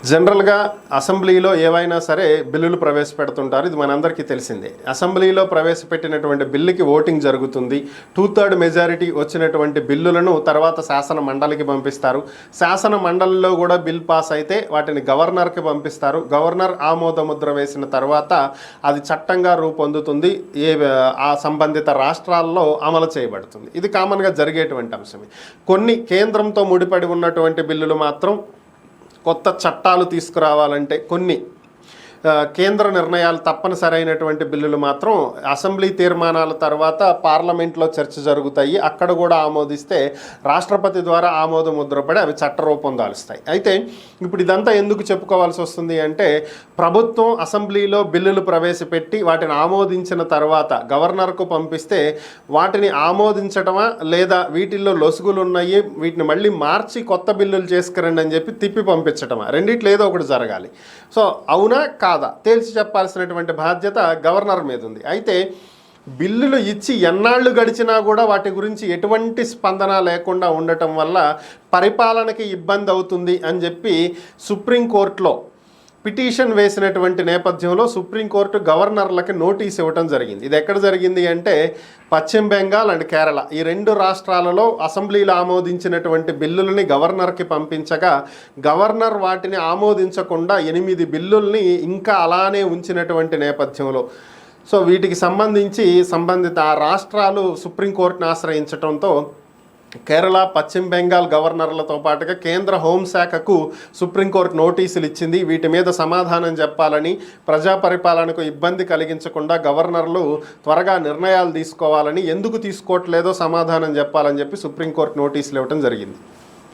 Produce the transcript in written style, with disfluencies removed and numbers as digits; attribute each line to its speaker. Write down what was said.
Speaker 1: జనరల్గా అసెంబ్లీలో ఏవైనా సరే బిల్లులు ప్రవేశపెడుతుంటారు. ఇది మనందరికీ తెలిసిందే. అసెంబ్లీలో ప్రవేశపెట్టినటువంటి బిల్లుకి ఓటింగ్ జరుగుతుంది. 2/3 మెజారిటీ వచ్చినటువంటి బిల్లులను తర్వాత శాసన మండలికి పంపిస్తారు. శాసన మండలిలో కూడా బిల్ పాస్ అయితే వాటిని గవర్నర్కి పంపిస్తారు. గవర్నర్ ఆమోద ముద్ర వేసిన తర్వాత అది చట్టంగా రూపొందుతుంది. ఆ సంబంధిత రాష్ట్రాల్లో అమలు చేయబడుతుంది. ఇది కామన్గా జరిగేటువంటి అంశమే. కొన్ని కేంద్రంతో ముడిపడి ఉన్నటువంటి బిల్లులు మాత్రం కొత్త చట్టాలు తీసుకురావాలంటే కొన్ని కేంద్ర నిర్ణయాలు తప్పనిసరి అయినటువంటి బిల్లులు మాత్రం అసెంబ్లీ తీర్మానాల తర్వాత పార్లమెంట్లో చర్చ జరుగుతాయి. అక్కడ కూడా ఆమోదిస్తే రాష్ట్రపతి ద్వారా ఆమోద ముద్రపడి అవి చట్టరూపం దాలుస్తాయి. అయితే ఇప్పుడు ఇదంతా ఎందుకు చెప్పుకోవాల్సి వస్తుంది అంటే, ప్రభుత్వం అసెంబ్లీలో బిల్లులు ప్రవేశపెట్టి వాటిని ఆమోదించిన తర్వాత గవర్నర్కు పంపిస్తే వాటిని ఆమోదించడమా లేదా వీటిల్లో లొసుగులు ఉన్నాయి వీటిని మళ్ళీ మార్చి కొత్త బిల్లులు చేసుకురండి అని చెప్పి తిప్పి పంపించడమా, రెండిట్లో ఏదో ఒకటి జరగాలి. సో అవునా కాదా తేల్చి చెప్పాల్సినటువంటి బాధ్యత గవర్నర్ మీద ఉంది. అయితే బిల్లులు ఇచ్చి ఎన్నాళ్ళు గడిచినా కూడా వాటి గురించి ఎటువంటి స్పందన లేకుండా ఉండటం వల్ల పరిపాలనకి ఇబ్బంది అవుతుంది అని చెప్పి సుప్రీంకోర్టులో పిటిషన్ వేసినటువంటి నేపథ్యంలో సుప్రీంకోర్టు గవర్నర్లకి నోటీస్ ఇవ్వడం జరిగింది. ఇది ఎక్కడ జరిగింది అంటే పశ్చిమ బెంగాల్ అండ్ కేరళ, ఈ రెండు రాష్ట్రాలలో అసెంబ్లీలో ఆమోదించినటువంటి బిల్లులని గవర్నర్కి పంపించగా గవర్నర్ వాటిని ఆమోదించకుండా 8 బిల్లుల్ని ఇంకా అలానే ఉంచినటువంటి నేపథ్యంలో సో వీటికి సంబంధించి సంబంధిత ఆ రాష్ట్రాలు సుప్రీంకోర్టును ఆశ్రయించడంతో కేరళ, పశ్చిమ బెంగాల్ గవర్నర్లతో పాటుగా కేంద్ర హోంశాఖకు సుప్రీంకోర్టు నోటీసులు ఇచ్చింది. వీటి మీద సమాధానం చెప్పాలని, ప్రజా పరిపాలనకు ఇబ్బంది కలిగించకుండా గవర్నర్లు త్వరగా నిర్ణయాలు తీసుకోవాలని, ఎందుకు తీసుకోవట్లేదో సమాధానం చెప్పాలని చెప్పి సుప్రీంకోర్టు నోటీసులు ఇవ్వడం జరిగింది.